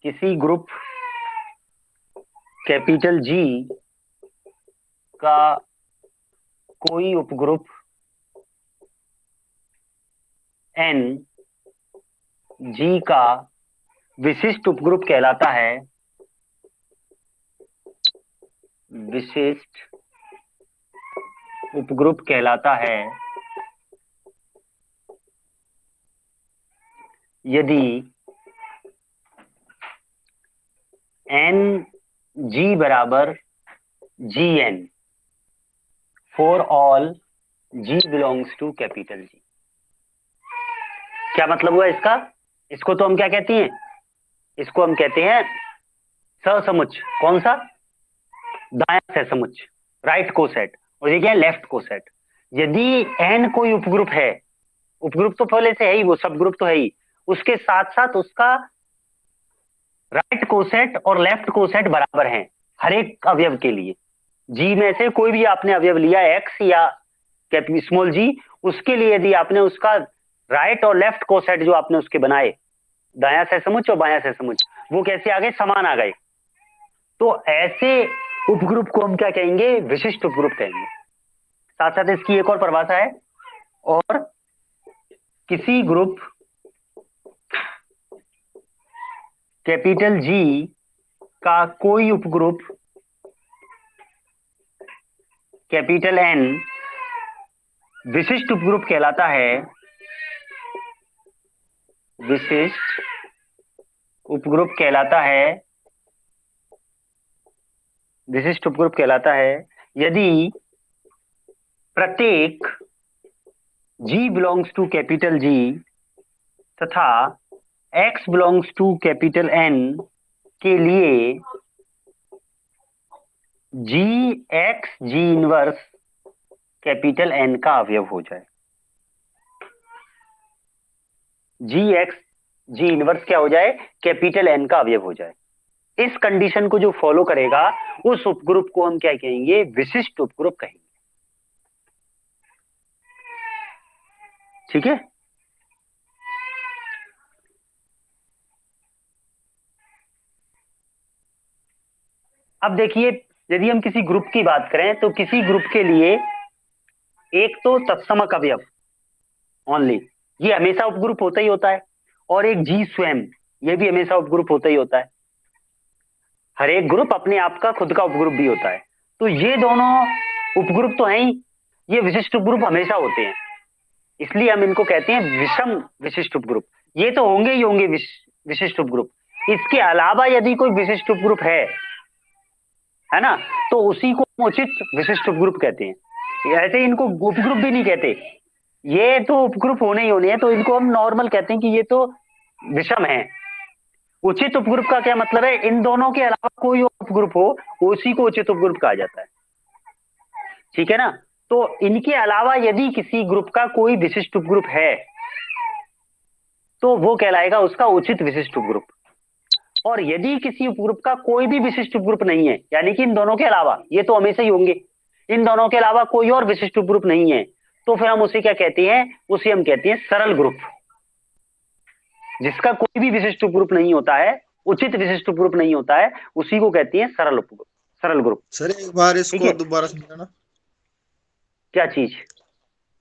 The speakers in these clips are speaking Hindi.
किसी ग्रुप कैपिटल जी का कोई उपग्रुप एन जी का विशिष्ट उपग्रुप कहलाता है, विशिष्ट उपग्रुप कहलाता है यदि एन जी बराबर G N for all G belongs to capital G. क्या मतलब हुआ इसका? इसको तो हम क्या कहते हैं? इसको हम कहते हैं सहसमुच्च। कौन सा? दायां सहसमुच्च, राइट कोसेट। और ये क्या है? Left coset. यदि एन कोई उपग्रुप है, उपग्रुप तो पहले से है ही, वो सब ग्रुप तो है ही, उसके साथ साथ उसका राइट कोसेट और लेफ्ट कोसेट बराबर हैं हर एक अवयव के लिए। जी में से कोई भी आपने अवयव लिया, एक्स या स्मॉल जी, उसके लिए यदि आपने उसका राइट और लेफ्ट कोसेट जो आपने उसके बनाए, दायां सहसमुच्च और बायां सहसमुच्च, वो कैसे आ गए? समान आ गए। तो ऐसे उपग्रुप को हम क्या कहेंगे? विशिष्ट उपग्रुप कहेंगे। साथ साथ इसकी एक और परिभाषा है, और किसी ग्रुप कैपिटल जी का कोई उपग्रुप कैपिटल एन विशिष्ट उपग्रुप कहलाता है, विशिष्ट उपग्रुप कहलाता है, विशिष्ट उपग्रुप कहलाता है यदि प्रत्येक G belongs to capital G तथा X belongs to capital N के लिए G X G inverse capital N का अवयव हो जाए। जी एक्स जी इनवर्स क्या हो जाए? कैपिटल एन का अवयव हो जाए। इस कंडीशन को जो फॉलो करेगा उस उपग्रुप को हम क्या कहेंगे? विशिष्ट उपग्रुप कहेंगे। ठीक है? अब देखिए, यदि हम किसी ग्रुप की बात करें तो किसी ग्रुप के लिए एक तो तत्समक अवयव ओनली, ये हमेशा उपग्रुप होता ही होता है, और एक जी स्वयं, ये भी हमेशा उपग्रुप होता ही होता है। हर एक ग्रुप अपने आप का खुद का उपग्रुप भी होता है। तो ये दोनों उपग्रुप तो हैं ही, ये विशिष्ट उपग्रुप हमेशा होते हैं, इसलिए हम इनको कहते हैं विषम विशिष्ट उपग्रुप। ये तो होंगे ही होंगे विशिष्ट उपग्रुप। इसके अलावा यदि कोई विशिष्ट उपग्रुप है ना, तो उसी को हम उचित विशिष्ट उपग्रुप कहते हैं। ऐसे इनको उपग्रुप भी नहीं कहते, ये तो उपग्रुप होने ही होने हैं, तो इनको हम नॉर्मल कहते हैं कि ये तो विषम है। उचित उपग्रुप का क्या मतलब है? इन दोनों के अलावा कोई और उपग्रुप हो, उसी को उचित उपग्रुप कहा जाता है। ठीक है ना? तो इनके अलावा यदि किसी ग्रुप का कोई विशिष्ट उपग्रुप है तो वो कहलाएगा उसका उचित विशिष्ट उपग्रुप। और यदि किसी उपग्रुप का कोई भी विशिष्ट उपग्रुप नहीं है, यानी कि इन दोनों के अलावा, ये तो हमेशा ही होंगे, इन दोनों के अलावा कोई और विशिष्ट उपग्रुप नहीं है, तो फिर हम उसे क्या कहते हैं? उसे हम कहते हैं सरल ग्रुप। जिसका कोई भी विशिष्ट उपग्रुप नहीं होता है, उचित विशिष्ट उपग्रुप नहीं होता है, उसी को कहते हैं सरल उपग्रुप, सरल ग्रुप। सर एक बार ठीक इसको है? दोबारा समझाना। क्या चीज?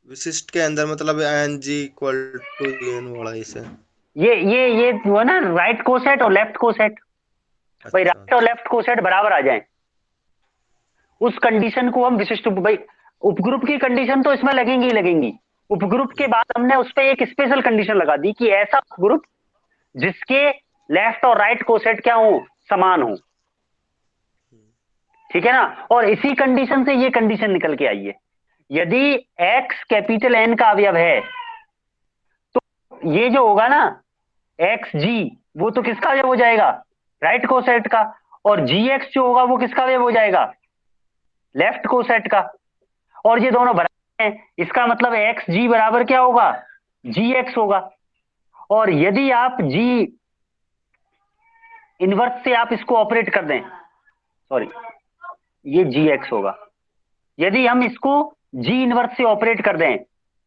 विशिष्ट के अंदर मतलब N G equal to N वाला इसे। ये जो है ना, राइट कोसेट और लेफ्ट कोसेट, भाई अच्छा राइट और अच्छा। लेफ्ट कोसेट बराबर आ जाए, उस कंडीशन को हम विशिष्ट भाई, उपग्रुप की कंडीशन तो इसमें लगेंगी ही लगेंगी। उपग्रुप के बाद हमने उस पर एक स्पेशल कंडीशन लगा दी कि ऐसा उपग्रुप जिसके लेफ्ट और राइट कोसेट क्या हो? समान हो। ठीक है ना? और इसी कंडीशन से ये कंडीशन निकल के आई है, यदि एक्स कैपिटल एन का अवयव है तो ये जो होगा ना एक्स जी, वो तो किसका अवयव हो जाएगा? राइट कोसेट का। और जी एक्स जो होगा वो किसका अवयव हो जाएगा? लेफ्ट कोसेट का। और ये दोनों बराबर हैं, इसका मतलब एक्स जी बराबर क्या होगा? जी एक्स होगा। और यदि आप जी इनवर्स से आप इसको ऑपरेट कर दें, सॉरी, ये जी एक्स होगा। यदि हम इसको जी इनवर्स से ऑपरेट कर दें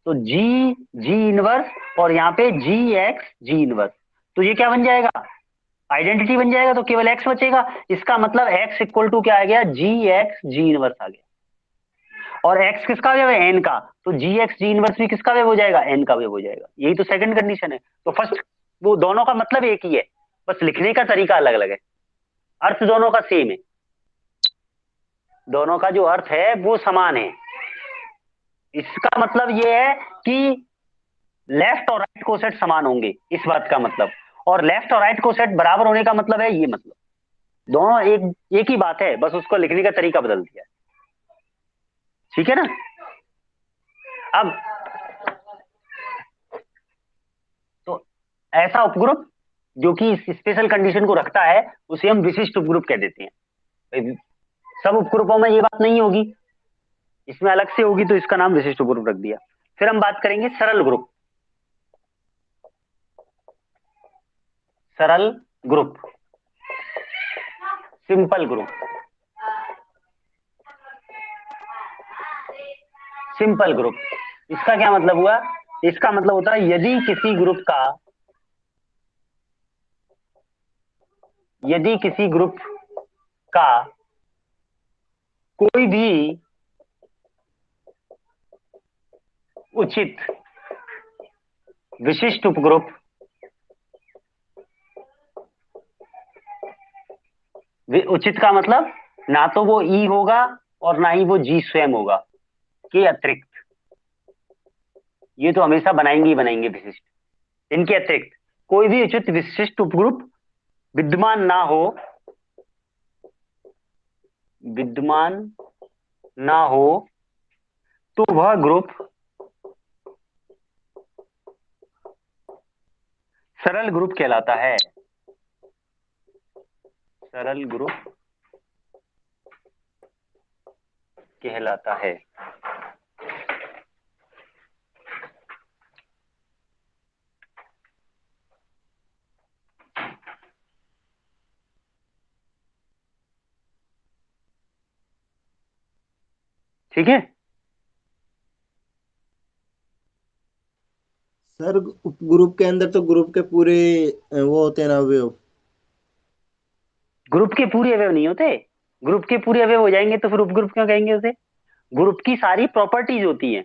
तो जी जी इनवर्स, और यहां पे जी एक्स जी इनवर्स, तो ये क्या बन जाएगा? आइडेंटिटी बन जाएगा तो केवल एक्स बचेगा। इसका मतलब एक्स इक्वल टू क्या आ गया, जी एक्स जी इनवर्स आ गया। और एक्स किसका अवयव है, एन का, तो जी एक्स जी इनवर्स भी किसका अवयव हो जाएगा, एन का अवयव हो जाएगा। यही तो सेकंड कंडीशन है। तो फर्स्ट, वो दोनों का मतलब एक ही है, बस लिखने का तरीका अलग अलग है, अर्थ दोनों का सेम है, दोनों का जो अर्थ है वो समान है। इसका मतलब ये है कि लेफ्ट और राइट कोसेट समान होंगे, इस बात का मतलब। और लेफ्ट और राइट कोसेट बराबर होने का मतलब है ये, मतलब दोनों एक ही बात है, बस उसको लिखने का तरीका बदल दिया है। ठीक है ना। अब तो ऐसा उपग्रुप जो कि इस स्पेशल कंडीशन को रखता है उसे हम विशिष्ट उपग्रुप कह देते हैं। सब उपग्रुपों में ये बात नहीं होगी, इसमें अलग से होगी, तो इसका नाम विशिष्ट उपग्रुप रख दिया। फिर हम बात करेंगे सरल ग्रुप। सरल group, simple group. Simple group, इसका क्या मतलब हुआ, इसका मतलब होता है यदि किसी ग्रुप का कोई भी उचित विशिष्ट उपग्रुप उचित का मतलब ना तो वो ई होगा और ना ही वो जी स्वयं होगा, के अतिरिक्त, ये तो हमेशा बनाएंगे ही बनाएंगे विशिष्ट, इनके अतिरिक्त कोई भी उचित विशिष्ट उपग्रुप विद्यमान ना हो, विद्यमान ना हो तो वह ग्रुप सरल ग्रुप कहलाता है। सरल ग्रुप कहलाता है। ठीक है। सर ग्रुप के अंदर तो ग्रुप के पूरे वो होते हैं ना अवयव। ग्रुप के पूरे अवयव नहीं होते, ग्रुप के पूरे अवयव हो जाएंगे तो फिर उपग्रुप क्यों कहेंगे उसे। ग्रुप की सारी प्रॉपर्टीज होती हैं,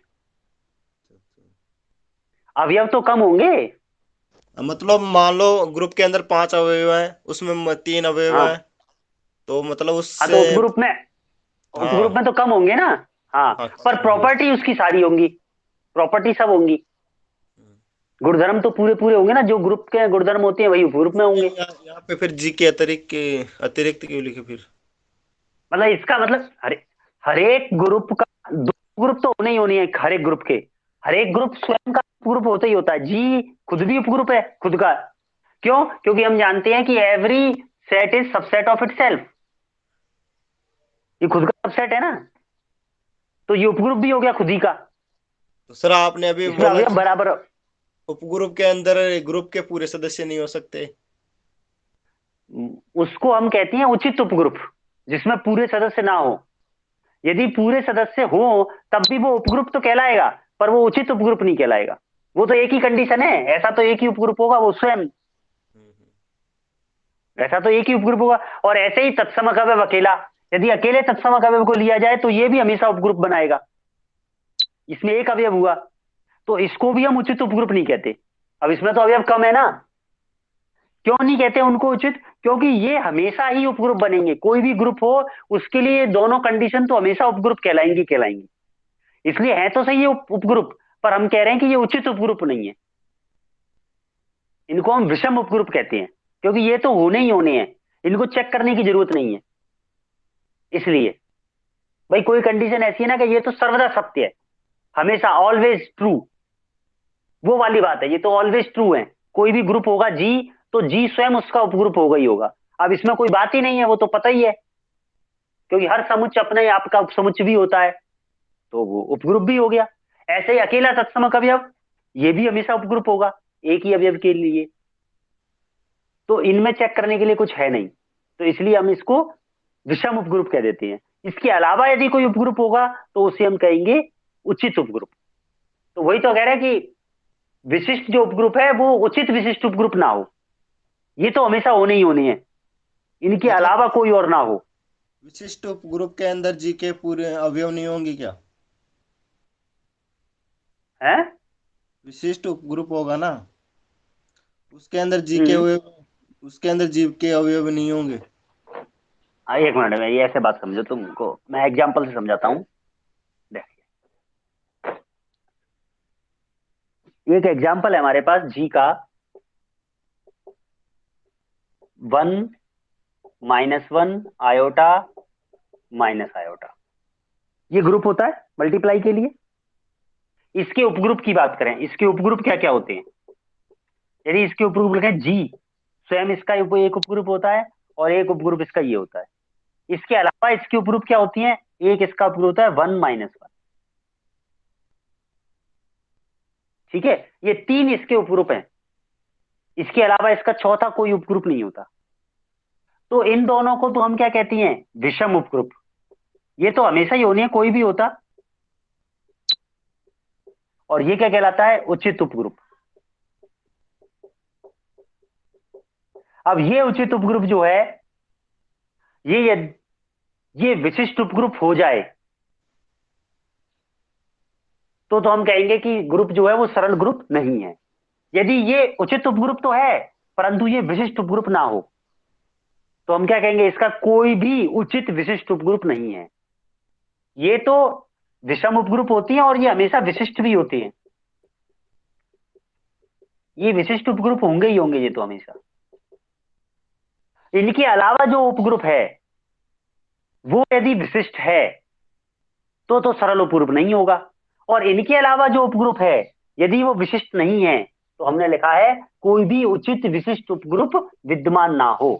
अवयव तो कम होंगे। मतलब मान लो ग्रुप के अंदर 5 अवयव हैं, उसमें 3 अवयव हैं, हाँ तो मतलब हाँ, उससे। तो उपग्रुप हाँ में तो कम होंगे ना। हाँ, हाँ पर कम होंगे। प्रॉपर्टी उसकी सारी होंगी, प्रॉपर्टी सब होंगी। गुणधर्म तो पूरे पूरे होंगे ना, जो ग्रुप के गुणधर्म होते हैं वही उपग्रुप में सर होंगे। यहाँ पे फिर जी के अतिरिक्त क्यों लिखे फिर? मतलब इसका मतलब हर एक ग्रुप का दो ग्रुप तो होने ही होने हैं, हर एक ग्रुप के, हर एक ग्रुप स्वयं का उपग्रुप होता ही होता है। जी खुद भी उपग्रुप है खुद का। क्यों, क्योंकि हम जानते हैं कि every set is subset of itself, ये खुद का सबसेट है ना, तो ये उपग्रुप भी हो गया खुद ही का। तो सर आपने अभी इसमें बोला अवयव कि बराबर। उपग्रुप के अंदर ग्रुप के पूरे सदस्य नहीं हो सकते। उसको हम कहते हैं उचित उपग्रुप, जिसमें पूरे सदस्य ना हो। यदि पूरे सदस्य हो तब भी वो उपग्रुप तो कहलाएगा, पर वो उचित उपग्रुप नहीं कहलाएगा। वो तो एक ही कंडीशन है, ऐसा तो एक ही उपग्रुप होगा वो स्वयं, ऐसा तो एक ही उपग्रुप होगा। और ऐसे ही तत्समक अवयव अकेला, यदि अकेले तत्समक अवयव को लिया जाए तो ये भी हमेशा उपग्रुप बनाएगा, इसमें एक अवयव हुआ, तो इसको भी हम उचित उपग्रुप नहीं कहते। अब इसमें तो अवयव कम है ना, क्यों नहीं कहते उनको उचित, क्योंकि ये हमेशा ही उपग्रुप बनेंगे, कोई भी ग्रुप हो उसके लिए दोनों कंडीशन तो हमेशा उपग्रुप कहलाएंगी कहलाएंगी। इसलिए है तो सही है उपग्रुप, पर हम कह रहे हैं कि ये उचित उपग्रुप नहीं है, इनको हम विषम उपग्रुप कहते हैं, क्योंकि ये तो होने ही होने हैं, इनको चेक करने की जरूरत नहीं है। इसलिए भाई कोई कंडीशन ऐसी है ना कि ये तो सर्वदा सत्य है, हमेशा ऑलवेज ट्रू, वो वाली बात है, ये तो ऑलवेज ट्रू है। कोई भी ग्रुप होगा जी, तो जी स्वयं उसका उपग्रुप होगा ही होगा। अब इसमें कोई बात ही नहीं है, वो तो पता ही है, क्योंकि हर समुच्चय अपने आप का उपसमुच्चय भी होता है, तो वो उपग्रुप भी हो गया। ऐसे ही अकेला तत्समक अवयव, ये भी हमेशा उपग्रुप होगा एक ही अवयव के लिए, तो इनमें चेक करने के लिए कुछ है नहीं, तो इसलिए हम इसको विषम उपग्रुप कह देते हैं। इसके अलावा यदि कोई उपग्रुप होगा तो उसे हम कहेंगे उचित उपग्रुप। तो वही तो कह रहे हैं कि विशिष्ट जो उपग्रुप है वो उचित विशिष्ट उपग्रुप ना हो, ये तो हमेशा होने ही होने हैं, इनके मतलब अलावा कोई और ना हो। विशिष्ट उपग्रुप के अंदर जी के पूरे अवयव नहीं होंगे क्या? है। विशिष्ट उपग्रुप होगा ना, उसके अंदर जी के हम्म। अवयव, उसके अंदर जीव के अवयव नहीं होंगे? एक मिनट में, ये ऐसे बात समझो तुमको, मैं एग्जाम्पल से समझाता हूँ। देखिए, एक एग्जाम्पल है हमारे पास जी का, 1 - 1 -आयोटा, ये ग्रुप होता है मल्टीप्लाई के लिए। इसके उपग्रुप की बात करें, इसके उपग्रुप क्या क्या होते हैं? यदि इसके उपग्रुप लिखें जी, स्वयं इसका एक उपग्रुप होता है, और एक उपग्रुप इसका ये होता है। इसके अलावा इसके उपग्रुप क्या होती हैं? एक इसका उपग्रुप होता है 1 - 1। ठीक है, ये 3 इसके उपग्रुप हैं। इसके अलावा इसका चौथा कोई उपग्रुप नहीं होता। तो इन दोनों को तो हम क्या कहते हैं? विषम उपग्रुप। ये तो हमेशा ही होनी है, कोई भी होता। और ये क्या कहलाता है? उचित उपग्रुप। अब ये उचित उपग्रुप जो है, ये ये विशिष्ट उपग्रुप हो जाए तो हम कहेंगे कि ग्रुप जो है वो सरल ग्रुप नहीं है। यदि ये उचित उपग्रुप तो है, परंतु ये विशिष्ट उपग्रुप ना हो, तो हम क्या कहेंगे? इसका कोई भी उचित विशिष्ट उपग्रुप नहीं है। ये तो विषम उपग्रुप होती हैं, और ये हमेशा विशिष्ट भी होती हैं। ये विशिष्ट उपग्रुप होंगे ही होंगे, ये तो हमेशा। इनके अलावा जो उपग्रुप है वो यदि विशिष्ट है तो सरल उपग्रुप नहीं होगा। और इनके अलावा जो उपग्रुप है, यदि वो विशिष्ट नहीं है, तो हमने लिखा है कोई भी उचित विशिष्ट उपग्रुप विद्यमान ना हो।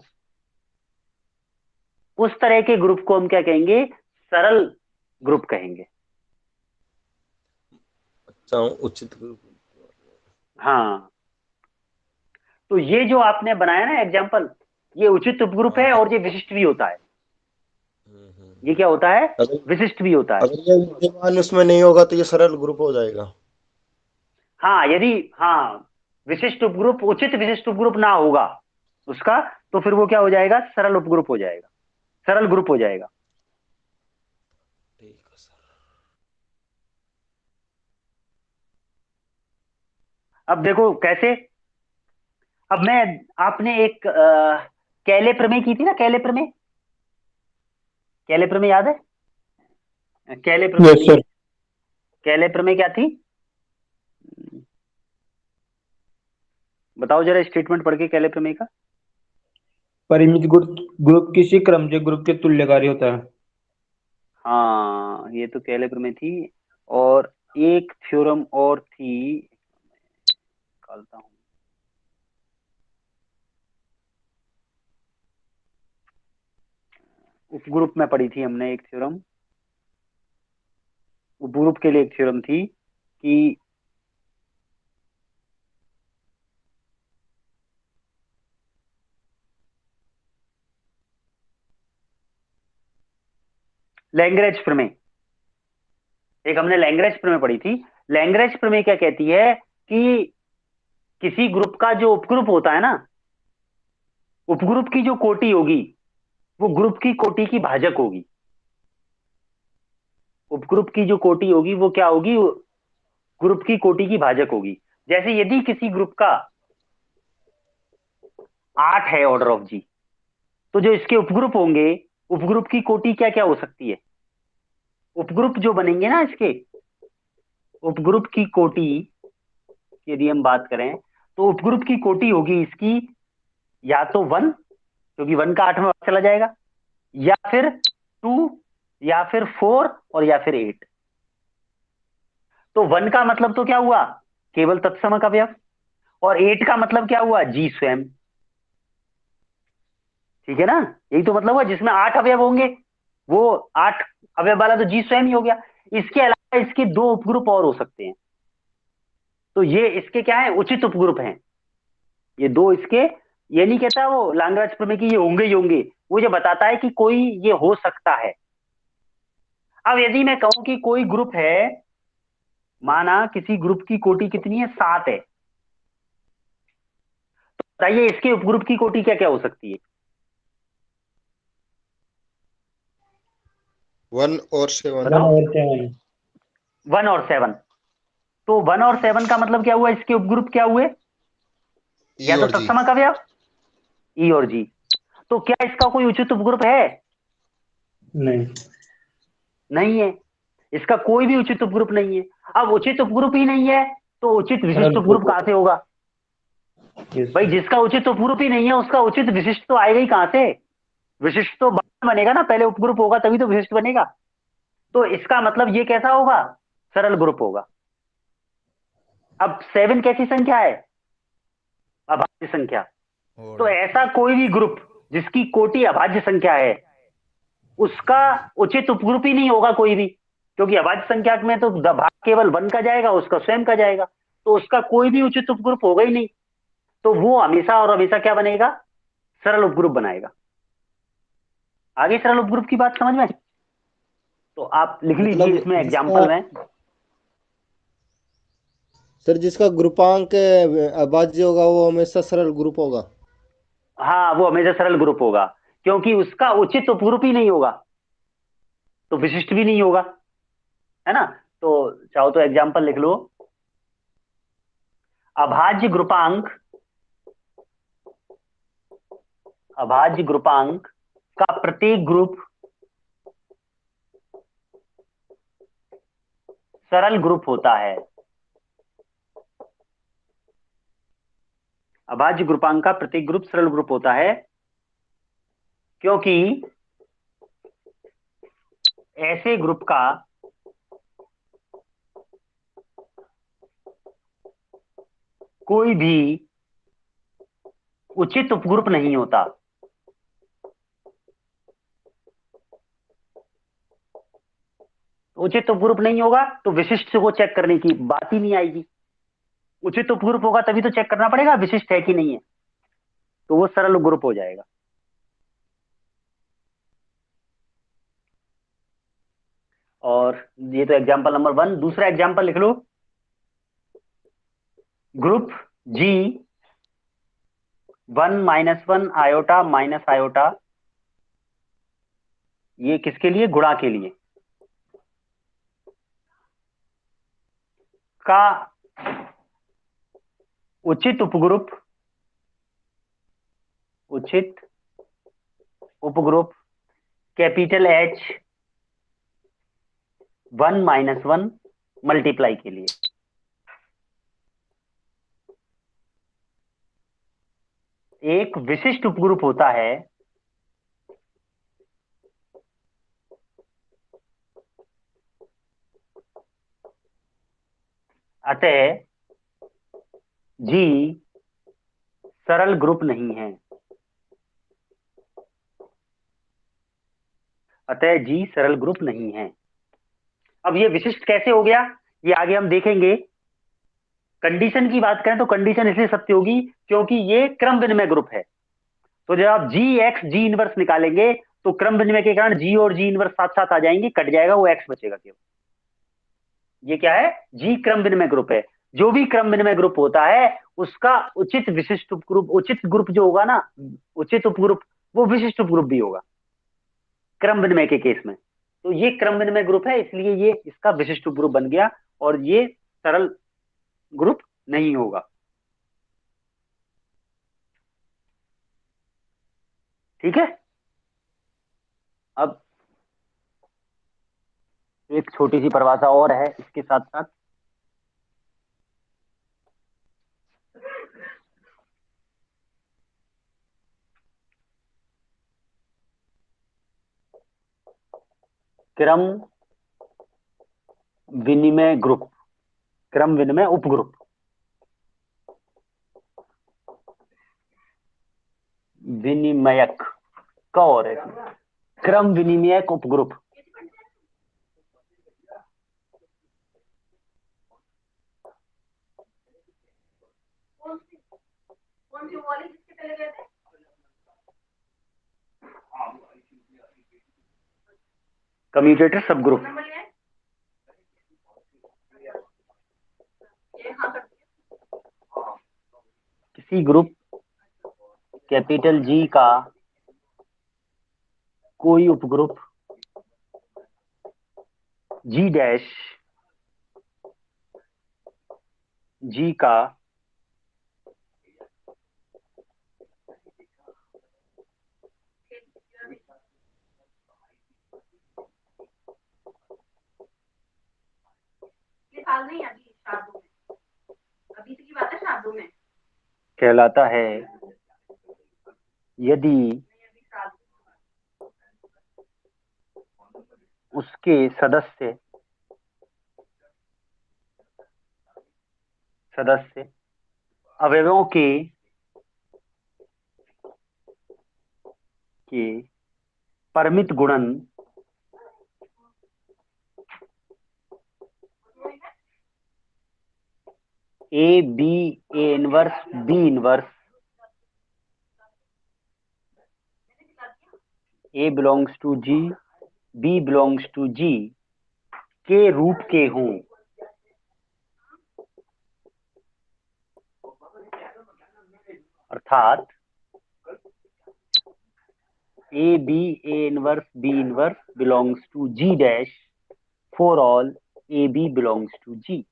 उस तरह के ग्रुप को हम क्या कहेंगे? सरल ग्रुप कहेंगे। अच्छा, उचित ग्रुप। हाँ, तो ये जो आपने बनाया ना एग्जाम्पल, ये उचित उपग्रुप हाँ है, हाँ। और ये विशिष्ट भी होता है। ये हम्म। क्या होता है? अगर विशिष्ट भी होता है। अगर ये विद्यमान उसमें नहीं होगा तो ये सरल ग्रुप हो जाएगा। हाँ, यदि, हाँ, विशिष्ट उपग्रुप, उचित विशिष्ट उपग्रुप ना होगा उसका, तो फिर वो क्या हो जाएगा? सरल उपग्रुप हो जाएगा, सरल ग्रुप हो जाएगा। ठीक है सर। अब देखो कैसे। अब मैं, आपने एक कैले प्रमेय की थी ना, कैले प्रमेय, कैले प्रमेय याद है? कैले प्रमेय यस थी। सर। कैले प्रमेय क्या थी? बताओ जरा स्टेटमेंट पढ़ के कैले प्रमेय का। परिमित ग्रुप ग्रुप किसी क्रमजय ग्रुप के तुल्यकारी होता है। हाँ, ये तो कैले प्रमेय थी। और एक थ्योरम और थी, निकालता हूँ। उपग्रुप में पढ़ी थी हमने एक थ्योरम, उपग्रुप के लिए एक थ्योरम थी कि लैग्रेंज प्रमेय। एक हमने लैग्रेंज प्रमेय पढ़ी थी। लैग्रेंज प्रमेय क्या कहती है कि किसी ग्रुप का जो उपग्रुप होता है ना, उपग्रुप की जो कोटि होगी वो ग्रुप की कोटि की भाजक होगी। उपग्रुप की जो कोटि होगी वो क्या होगी? ग्रुप की कोटि की भाजक होगी। जैसे यदि किसी ग्रुप का 8 है ऑर्डर ऑफ जी, तो जो इसके उपग्रुप होंगे, उपग्रुप की कोटि क्या क्या हो सकती है? उपग्रुप जो बनेंगे ना इसके, उपग्रुप की कोटि की यदि हम बात करें, तो उपग्रुप की कोटि होगी इसकी या तो 1, क्योंकि 1 का 8 में भाग चला जाएगा, या फिर 2, या फिर 4, और या फिर 8। तो 1 का मतलब तो क्या हुआ? केवल तत्समक अवयव। और 8 का मतलब क्या हुआ? जी स्वयं। ठीक है ना? यही तो मतलब हुआ, जिसमें 8 अवयव होंगे, वो 8 अवयव वाला तो जी स्वयं ही हो गया। इसके अलावा इसके 2 उपग्रुप और हो सकते हैं। तो ये इसके क्या है? उचित उपग्रुप हैं ये दो इसके। ये नहीं कहता वो लांगराज प्रमेय की ये होंगे ही होंगे, वो ये बताता है कि कोई ये हो सकता है। अब यदि मैं कहूं कि कोई ग्रुप है, माना किसी ग्रुप की कोटि कितनी है? 7 है। बताइए इसके उपग्रुप की कोटि क्या क्या हो सकती है? 1 और 7। वन बताओ। और सेवन 1 और 7। तो 1 और 7 का मतलब क्या हुआ? इसके उपग्रुप क्या हुए? ई या तो और जी। तत्समक अवयव ई और जी। तो क्या इसका कोई उचित उपग्रुप है? नहीं। नहीं है। इसका कोई भी उचित उपग्रुप नहीं है। अब उचित उपग्रुप ही नहीं है तो उचित विशिष्ट सरल उपग्रुप ग्रुप कहां से होगा? यस। भाई जिसका उचित उपग्रुप ही नहीं है उसका उचित विशिष्ट तो आएगा ही कहां से? विशिष्ट तो बाद में बनेगा ना, पहले उपग्रुप होगा तभी तो विशिष्ट बनेगा। तो इसका मतलब ये कैसा होगा? सरल ग्रुप होगा। अब 7 कैसी संख्या है? अभाज्य संख्या। तो और ऐसा कोई भी ग्रुप जिसकी कोटि अभाज्य संख्या है उसका उचित उपग्रुप ही नहीं होगा कोई भी, क्योंकि अभाज्य संख्या में तो भाग केवल 1 का जाएगा, उसका स्वयं का जाएगा। तो उसका कोई भी उचित उपग्रुप होगा ही नहीं। तो वो हमेशा और हमेशा क्या बनेगा? सरल उपग्रुप बनाएगा। आगे सरल उपग्रुप की बात समझ में? तो आप लिख लीजिए मतलब इसमें जिसका एग्जाम्पल में। सर जिसका ग्रुपांक अभाज्य होगा वो हमेशा सरल ग्रुप होगा। हाँ, वो हमेशा सरल ग्रुप होगा, क्योंकि उसका उचित उपग्रुप ही नहीं होगा, तो विशिष्ट भी नहीं होगा, है ना? तो चाहो तो एग्जाम्पल लिख लो। अभाज्य ग्रुपांक, अभाज्य ग्रुपांक का प्रत्येक ग्रुप सरल ग्रुप होता है। अभाज्य ग्रुपांक का प्रत्येक ग्रुप सरल ग्रुप होता है क्योंकि ऐसे ग्रुप का कोई भी उचित उपग्रुप नहीं होता। उचित उपग्रुप नहीं होगा तो विशिष्ट को चेक करने की बात ही नहीं आएगी। उचित उपग्रुप होगा तभी तो चेक करना पड़ेगा विशिष्ट है कि नहीं है, तो वो सरल ग्रुप हो जाएगा। और ये तो एग्जाम्पल नंबर 1। दूसरा एग्जाम्पल लिख लो। ग्रुप जी 1 - 1 आयोटा माइनस आयोटा, ये किसके लिए? गुणा के लिए का उचित उपग्रुप, उचित उपग्रुप कैपिटल एच 1 - 1 मल्टीप्लाई के लिए। एक विशिष्ट उपग्रुप होता है अतः जी सरल ग्रुप नहीं है। अतः जी सरल ग्रुप नहीं है। अब ये विशिष्ट कैसे हो गया ये आगे हम देखेंगे। कंडीशन की बात करें तो कंडीशन इसलिए सत्य होगी क्योंकि ये क्रम विनिमय ग्रुप है। तो जब आप जी एक्स जी इनवर्स निकालेंगे तो क्रम विनिमय के कारण जी और जी इनवर्स साथ साथ आ जाएंगे, कट जाएगा, वो एक्स बचेगा केवल। ये क्या है? जी क्रम विनिमय ग्रुप है। जो भी क्रम विनिमय ग्रुप होता है उसका उचित विशिष्ट उपग्रुप, उचित ग्रुप जो होगा ना, उचित उपग्रुप, वो विशिष्ट उपग्रुप भी होगा क्रम विनिमय के केस में। तो ये क्रम विनिमय ग्रुप है इसलिए ये इसका विशिष्ट उपग्रुप बन गया और ये सरल ग्रुप नहीं होगा। ठीक है। अब एक छोटी सी परिभाषा और है इसके साथ साथ। क्रम विनिमय ग्रुप, क्रम विनिमय उपग्रुप, विनिमयक का और है क्रम विनिमयक उपग्रुप। कम्यूटेटर सब ग्रुप। किसी ग्रुप कैपिटल जी का कोई उपग्रुप जी डैश जी का कहलाता है यदि उसके सदस्य अवयवों के परिमित गुणन A B A inverse B inverse A belongs to G B belongs to G के रूप के हों। अर्थात A B A inverse B inverse belongs to G dash for all A B belongs to G.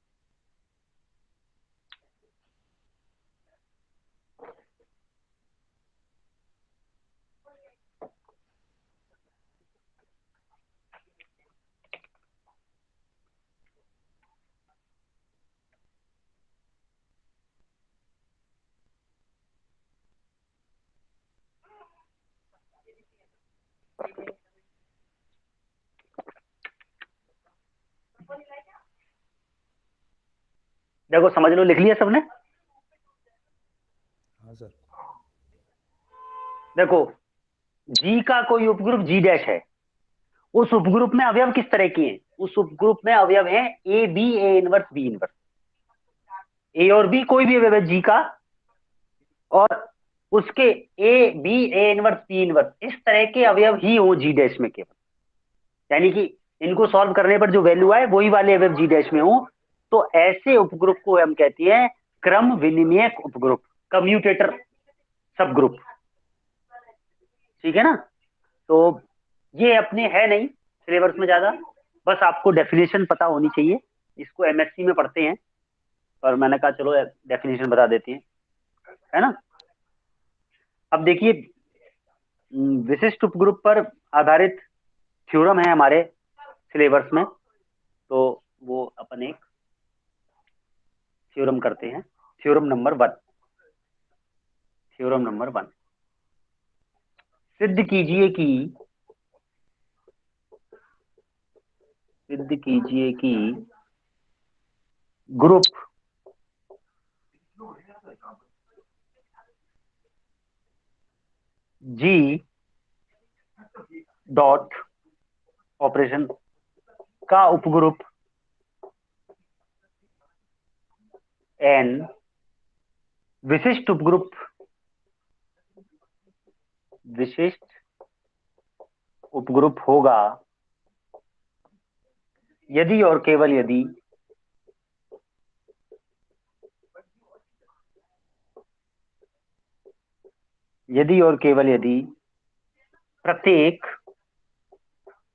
देखो समझ लो, लिख लिया सबने? हाँ सर। देखो, जी का कोई उपग्रुप जी डैश है, उस उपग्रुप में अवयव किस तरह के हैं? उस उपग्रुप में अवयव हैं A B A inverse B inverse. A और बी कोई भी अवयव है जी का, और उसके A B A inverse B inverse इस तरह के अवयव ही हो जी डैश में केवल, यानी कि इनको सॉल्व करने पर जो वैल्यू आए वही वाले अवयव जी डैश में हो, तो ऐसे उपग्रुप को हम कहते हैं क्रम विनिमयक उपग्रुप, कम्यूटेटर सब ग्रुप। ठीक है ना? तो ये अपने है नहीं सिलेबस में ज्यादा, बस आपको डेफिनेशन पता होनी चाहिए। इसको एमएससी में पढ़ते हैं, पर मैंने कहा चलो डेफिनेशन बता देते हैं, है ना? अब देखिए, विशिष्ट उपग्रुप पर आधारित थ्योरम है हमारे सिलेबस में, तो वो अपन एक थ्योरम करते हैं। थ्योरम नंबर 1 सिद्ध कीजिए कि ग्रुप जी डॉट ऑपरेशन का उपग्रुप एन विशिष्ट उपग्रुप होगा यदि और केवल यदि प्रत्येक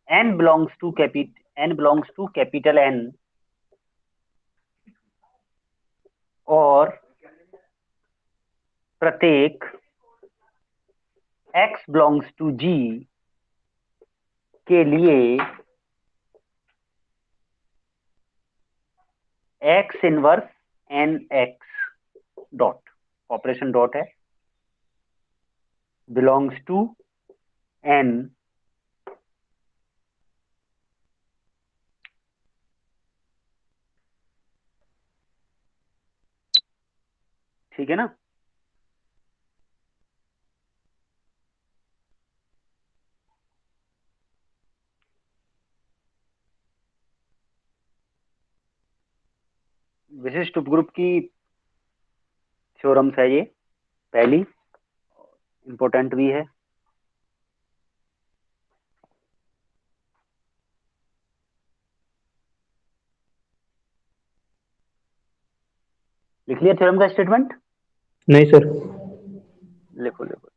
n belongs to capital N और प्रत्येक x belongs to G के लिए x inverse n x dot, operation dot है, बिलोंग्स टू n ठीक है ना? विशिष्ट उपग्रुप की थ्योरम्स है ये, पहली इंपॉर्टेंट भी है। लिख लिया थ्योरम का स्टेटमेंट? नहीं सर। लिखो लिखो।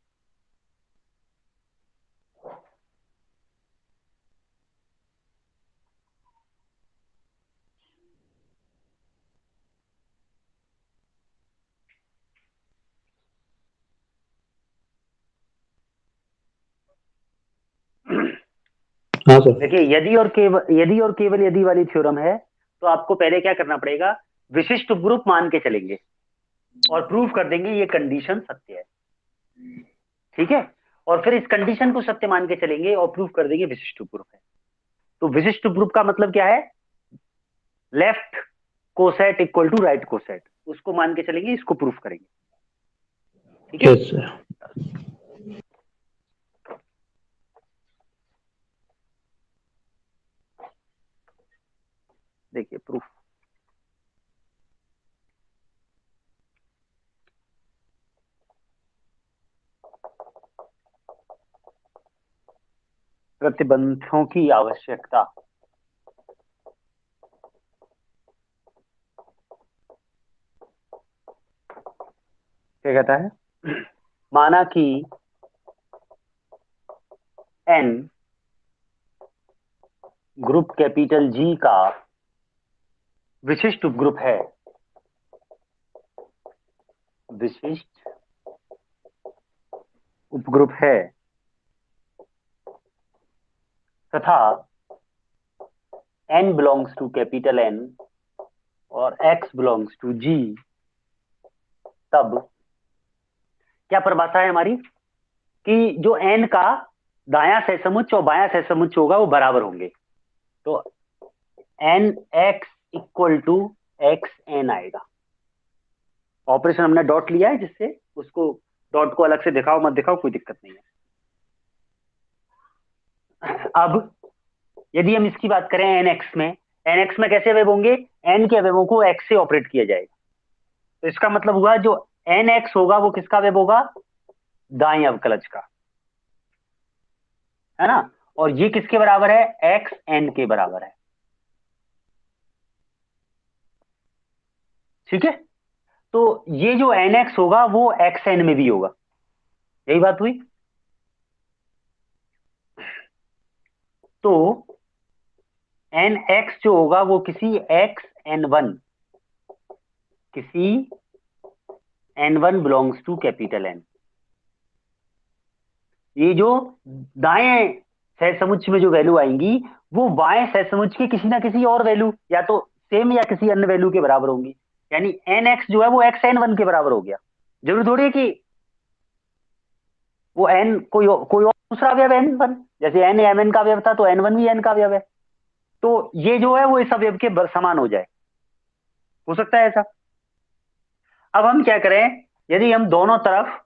हाँ सर। देखिए, यदि और केवल यदि वाली थ्योरम है तो आपको पहले क्या करना पड़ेगा, विशिष्ट उपग्रुप मान के चलेंगे और प्रूव कर देंगे ये कंडीशन सत्य है। ठीक है, और फिर इस कंडीशन को सत्य मान के चलेंगे और प्रूव कर देंगे विशिष्ट उपग्रुप है। तो विशिष्ट उपग्रुप का मतलब क्या है, left coset equal to right coset, उसको मान के चलेंगे, इसको प्रूफ करेंगे। ठीक है, यस सर। देखिए प्रूफ। प्रतिबंधों की आवश्यकता। क्या कहता है, माना कि एन ग्रुप कैपिटल जी का विशिष्ट उपग्रुप है, विशिष्ट उपग्रुप है, तथा n belongs to capital N और x बिलोंग्स टू G, तब क्या परिभाषा है हमारी कि जो n का दायां सहसमुच्च और बायां सहसमुच्च होगा वो बराबर होंगे। तो N X equal to X N आएगा। ऑपरेशन हमने डॉट लिया है, जिससे उसको डॉट को अलग से दिखाओ मत दिखाओ कोई दिक्कत नहीं है। अब यदि हम इसकी बात करें एन एक्स में कैसे अवयव होंगे, एन के अवयवों को एक्स से ऑपरेट किया जाएगा। तो इसका मतलब हुआ जो एन एक्स होगा वो किसका अवयव होगा, दाएं अवकलज का, है ना। और ये किसके बराबर है, एक्स एन के बराबर है। ठीक है, तो ये जो एन एक्स होगा वो एक्स एन में भी होगा, यही बात हुई। तो एन एक्स जो होगा वो किसी एक्स एन वन, किसी N one belongs to capital N, ये जो दाएं सहसमुच्च में जो वैल्यू आएंगी वो बाएं सहसमुच्च की किसी ना किसी और वैल्यू, या तो सेम या किसी अन्य वैल्यू के बराबर होंगी। यानी एन एक्स जो है वो एक्स एन वन के बराबर हो गया। जरूर थोड़ी है कि वो एन कोई और दूसरा अवयव एन वन, जैसे एन एम एन का अवयव था तो एन वन भी एन का अवयव है। तो ये जो है वो इस अवयव के समान हो जाए, हो सकता है ऐसा। अब हम क्या करें, यदि हम दोनों तरफ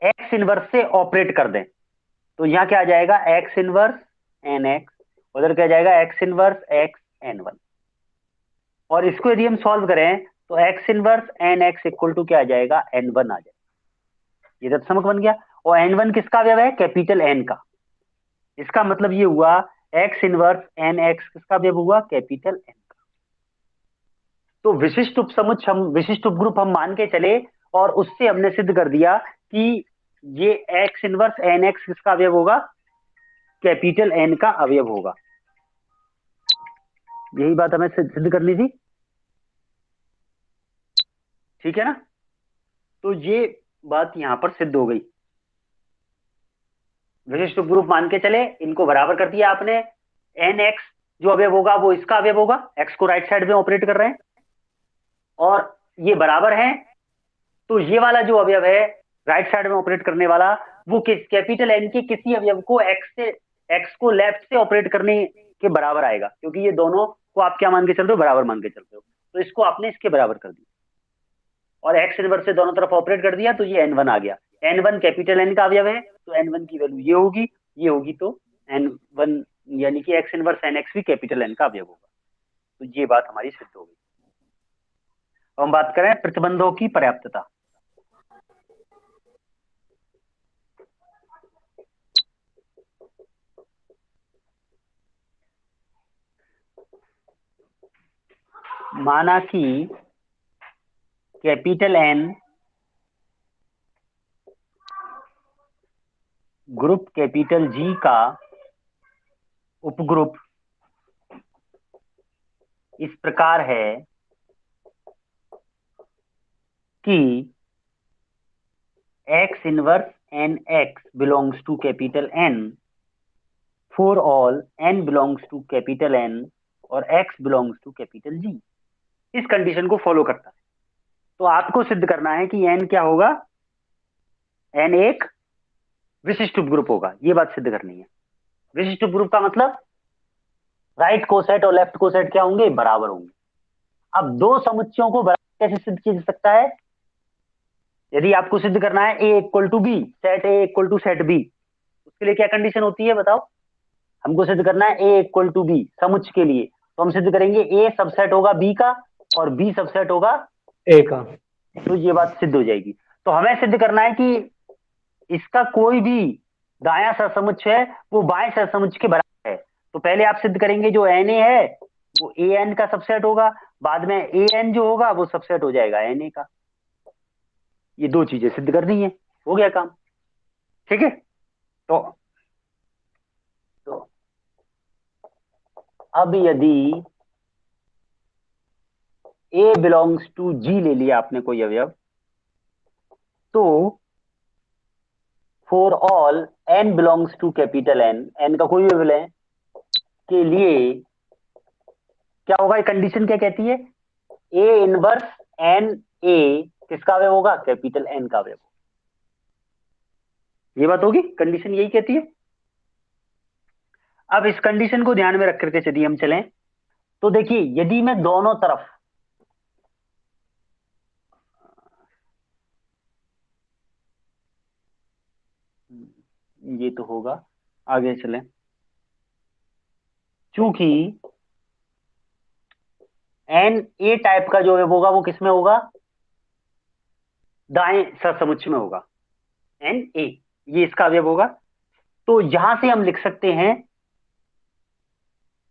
एक्स इनवर्स से ऑपरेट कर दें तो यहां क्या आ जाएगा, एक्स इनवर्स एन एक्स, उधर क्या जाएगा X inverse X N one. और इसको यदि हम सॉल्व करें तो X inverse N X equal to क्या आ जाएगा, एन वन आ जाएगा। ये तत्समक बन गया। और एन वन किसका अवयव है, कैपिटल एन का। इसका मतलब ये हुआ एक्स इनवर्स एन एक्स किसका अवयव हुआ, कैपिटल एन का। तो विशिष्ट उपग्रुप हम मान के चले और उससे हमने सिद्ध कर दिया कि ये एक्स इनवर्स एन एक्स किसका अवयव होगा, कैपिटल एन का अवयव होगा। यही बात हमें सिद्ध करनी थी। ठीक है ना, तो ये बात यहां पर सिद्ध हो गई। विशिष्ट उपग्रुप मान के चले, इनको बराबर कर दिया आपने। एन एक्स जो अवयव होगा वो इसका अवयव होगा, एक्स को राइट साइड में ऑपरेट कर रहे हैं और ये बराबर है। तो ये वाला जो अवयव है राइट साइड में ऑपरेट करने वाला, वो कैपिटल एन के किसी अवयव को एक्स को लेफ्ट से ऑपरेट करने के बराबर आएगा, क्योंकि ये दोनों को आप क्या मान के चल रहे हो, बराबर मान के चल रहे हो। तो इसको आपने इसके बराबर कर दिया और एक्स इनवर्स से दोनों तरफ ऑपरेट कर दिया, तो ये एन वन आ गया। एन वन कैपिटल एन का अवयव है, तो एन वन की वैल्यू ये होगी तो एन वन यानी कि एक्स इनवर्स एन एक्स भी कैपिटल एन का अवयव होगा। तो ये बात हमारी सिद्ध हो गई। अब हम बात करें प्रतिबंधों की पर्याप्तता। माना कि capital N group capital G का उपग्रुप इस प्रकार है कि X inverse N X belongs to capital N for all n belongs to capital N और x belongs to capital G। इस कंडीशन को फॉलो करता है। तो आपको सिद्ध करना है कि n क्या होगा, n एक विशिष्ट उपग्रुप होगा, ये बात सिद्ध करनी है। विशिष्ट उपग्रुप का मतलब राइट कोसेट और लेफ्ट कोसेट क्या होंगे, बराबर होंगे। अब दो समुच्चयों को बराबर कैसे सिद्ध किया जा सकता है? यदि आपको सिद्ध करना है A equal to B, set A equal to set B, उसके लिए क्या कंडीशन होती है बताओ? हमको सिद्ध करना है ए इक्वल टू बी समुच्चय के लिए, तो हम सिद्ध करेंगे ए सबसेट होगा बी का और बी सबसेट होगा ए का। तो ये बात सिद्ध हो जाएगी। तो हमें सिद्ध करना है कि इसका कोई भी दायां सहसमुच्चय है वो बाएं सहसमुच्चय के बराबर है। तो पहले आप सिद्ध करेंगे जो एन ए है वो ए एन का सबसेट होगा, बाद में ए एन जो होगा वो सबसेट हो जाएगा एन ए का। ये दो चीजें सिद्ध करनी है, हो गया काम। ठीक है, तो अब यदि ए बिलोंग्स टू जी ले लिया आपने कोई अवयव, तो for all N belongs to capital N, N का कोई भी विलय के लिए क्या होगा, कंडीशन क्या कहती है, ए इनवर्स एन ए किसका अवयव होगा, कैपिटल एन का अवयव। ये बात होगी, कंडीशन यही कहती है। अब इस कंडीशन को ध्यान में रख करके यदि हम चलें तो देखिए, यदि मैं दोनों तरफ ये तो होगा, आगे चलें, चूंकि एन ए टाइप का जो अवयव होगा वो किसमें होगा, दाएं सहसमुच्चय में होगा, एन ए ये इसका अवयव होगा। तो यहां से हम लिख सकते हैं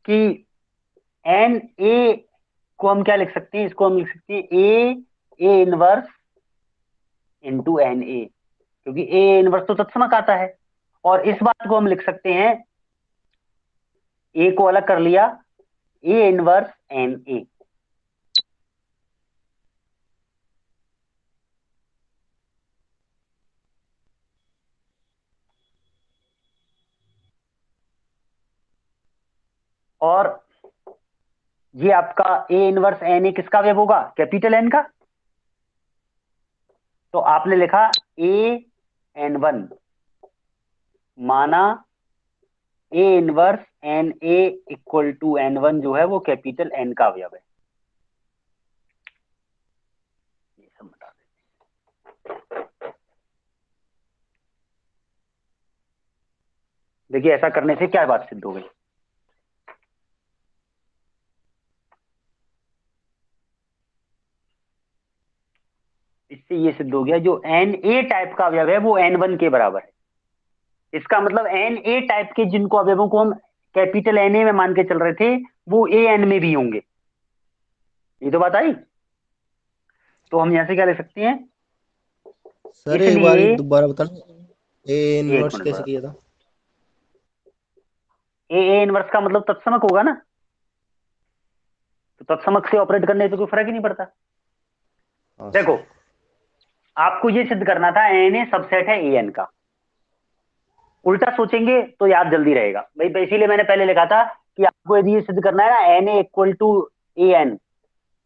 कि एन ए को हम क्या लिख सकते हैं, इसको हम लिख सकते हैं A inverse into N A, क्योंकि ए इनवर्स तो तत्समक आता है। और इस बात को हम लिख सकते हैं, ए को अलग कर लिया, ए इनवर्स एन ए। और ये आपका ए इनवर्स एन ए किसका अवयव होगा, कैपिटल एन का। तो आपने लिखा ए एन वन माना A inverse N A equal to N one जो है वो कैपिटल एन का अवयव है। ये सब बता दें। देखिए ऐसा करने से क्या बात सिद्ध हो गई, इससे ये सिद्ध हो गया जो एन ए टाइप का अवयव है वो एन वन के बराबर है। इसका मतलब एन ए टाइप के जिनको अवयवों को हम कैपिटल एन ए में मान के चल रहे थे वो ए एन में भी होंगे। ये तो बात आई। तो हम यहां से क्या लिख सकते हैं, सर एक बार इसलिए दोबारा बताना, ए एक इनवर्स मिनट कैसे बता, किया था? ए इनवर्स का मतलब तत्समक होगा ना, तो तत्समक से ऑपरेट करने से कोई फर्क ही नहीं पड़ता। हाँ देखो सर। आपको ये सिद्ध करना था एन ए सबसेट है ए एन का, उल्टा सोचेंगे तो याद जल्दी रहेगा भाई, इसीलिए मैंने पहले लिखा था कि आपको यदि ये सिद्ध करना है ना N A equal to A N,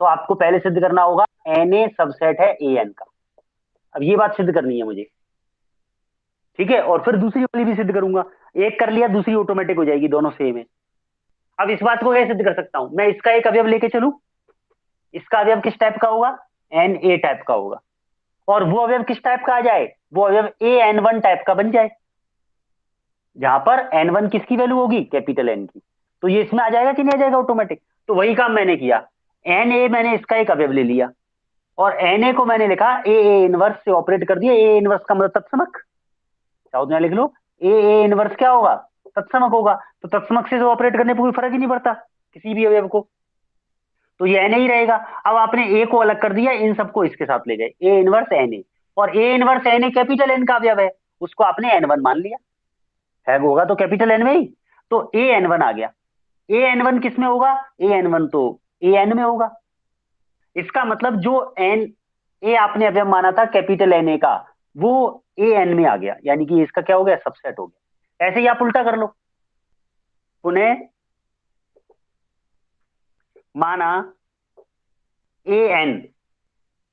तो आपको पहले सिद्ध करना होगा एन ए सबसेट है ए एन का। अब ये बात सिद्ध करनी है मुझे, ठीक है, और फिर दूसरी वाली भी सिद्ध करूंगा। एक कर लिया दूसरी ऑटोमेटिक हो जाएगी, दोनों सेम है। अब इस बात को कैसे सिद्ध कर सकता हूं, मैं इसका एक अवयव लेके चलूं, इसका अवयव किस टाइप का होगा, एन ए टाइप का होगा, और वो अवयव किस टाइप का आ जाए, वो अवयव ए एन वन टाइप का बन जाए, जहां पर एन वन किसकी वैल्यू होगी, कैपिटल एन की। तो ये इसमें आ जाएगा कि नहीं आ जाएगा ऑटोमेटिक। तो वही काम मैंने किया, एन ए मैंने इसका एक अवयव ले लिया और एन ए को मैंने लिखा ए इनवर्स से ऑपरेट कर दिया। ए इनवर्स का मतलब तत्समक, चाहो तो लिख लो, ए इनवर्स क्या होगा, तत्समक होगा। तो तत्समक से ऑपरेट करने पर कोई फर्क ही नहीं पड़ता किसी भी अवयव को, तो ये एन ही रहेगा। अब आपने ए को अलग कर दिया, इन सबको इसके साथ ले गए, ए इनवर्स एन ए, और A inverse N A capital N का अवयव है, उसको आपने एन वन मान लिया है, होगा तो कैपिटल एन में ही, तो ए एन वन आ गया। ए एन वन किस में होगा, ए एन वन तो ए एन में होगा। इसका मतलब जो एन ए आपने अवयव माना था कैपिटल एन ए का, वो ए एन में आ गया, यानी कि इसका क्या हो गया, सबसेट हो गया। ऐसे ही आप उल्टा कर लो, पुनः माना ए एन,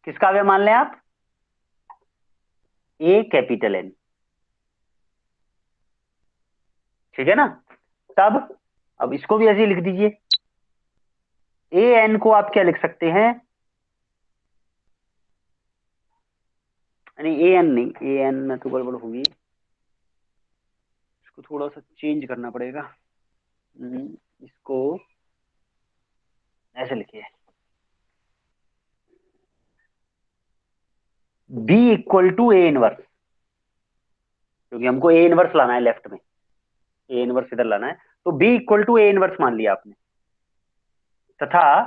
किसका अवयव मान लें आप? ए कैपिटल एन, ठीक है ना। तब अब इसको भी ऐसे ही लिख दीजिए। ए एन को आप क्या लिख सकते हैं, नहीं ए एन नहीं, ए एन में तो गड़बड़ होगी, इसको थोड़ा सा चेंज करना पड़ेगा। इसको ऐसे लिखिए, B equal to A inverse, क्योंकि हमको ए इनवर्स लाना है लेफ्ट में, ए इनवर्स इधर लाना है, तो B equal to A inverse मान लिया आपने, तथा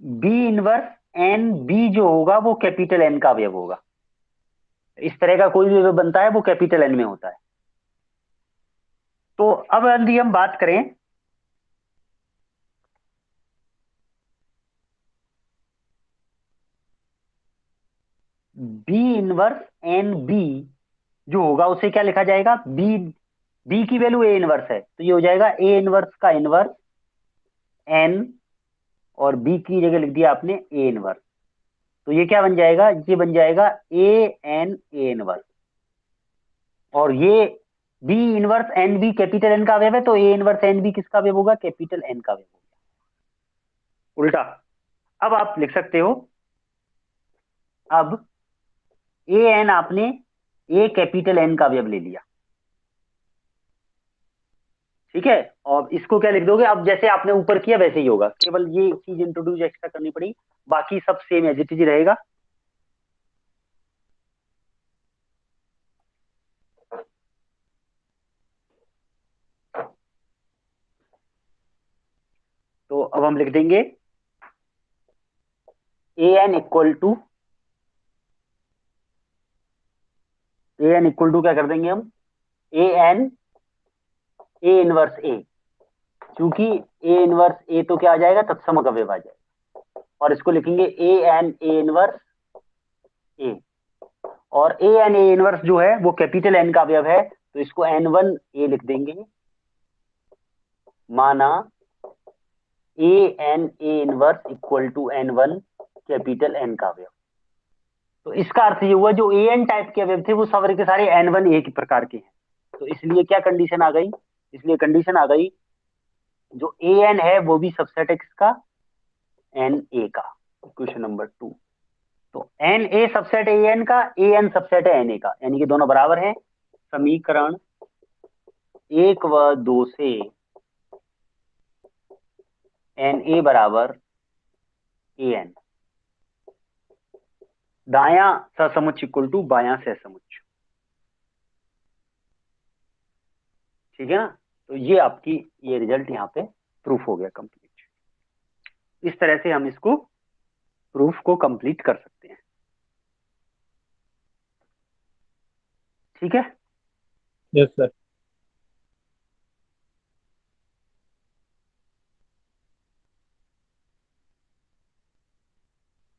बी इनवर्स एन बी जो होगा वो कैपिटल एन का अवयव होगा। इस तरह का कोई भी अवयव बनता है वो कैपिटल एन में होता है। तो अब यदि हम बात करें बी इनवर्स एन बी जो होगा उसे क्या लिखा जाएगा, बी, बी की वैल्यू ए इनवर्स है तो ये हो जाएगा ए इनवर्स का इनवर्स एन, और बी की जगह लिख दिया आपने ए इनवर्स, तो ये क्या बन जाएगा, ये बन जाएगा ए एन ए इनवर्स। और ये B inverse N B capital N का अवयव है, तो ए इनवर्स एन बी किसका अवयव होगा, कैपिटल एन का अवयव होगा। उल्टा अब आप लिख सकते हो, अब ए एन आपने ए कैपिटल एन का अवयव ले लिया, ठीक है, और इसको क्या लिख दोगे, अब जैसे आपने ऊपर किया वैसे ही होगा, केवल ये चीज इंट्रोड्यूस एक्स्ट्रा करनी पड़ी, बाकी सब सेम एज इट इज रहेगा। तो अब हम लिख देंगे A N equal to, A N equal to क्या कर देंगे हम, ए एन ए इनवर्स ए, क्योंकि ए इनवर्स ए तो क्या आ जाएगा, तत्समक अवयव आ जाएगा, और इसको लिखेंगे ए एन ए इनवर्स ए, और ए एन ए इनवर्स जो है वो कैपिटल एन का अवयव है, तो इसको एन वन ए लिख देंगे, माना A N A inverse equal to N one capital N का अवयव। तो इसका अर्थ ये हुआ जो ए एन टाइप के अवयव थे वो सारे के सारे एन वन ए प्रकार के हैं, तो इसलिए क्या कंडीशन आ गई, इसलिए कंडीशन आ गई जो ए एन है वो भी सबसेट है किसका, एन ए का। क्वेश्चन नंबर 2, तो N A subset A N का, ए एन सबसेट है एन ए का, यानी कि दोनों बराबर हैं। समीकरण 1 व 2 से एन ए बराबर ए एन, दाया सहसमुच्च इक्वल टू बायां सहसमुच्च, ठीक है ना। तो ये आपकी ये रिजल्ट यहाँ पे प्रूफ हो गया कंप्लीट। इस तरह से हम इसको प्रूफ को कंप्लीट कर सकते हैं, ठीक है। Yes sir.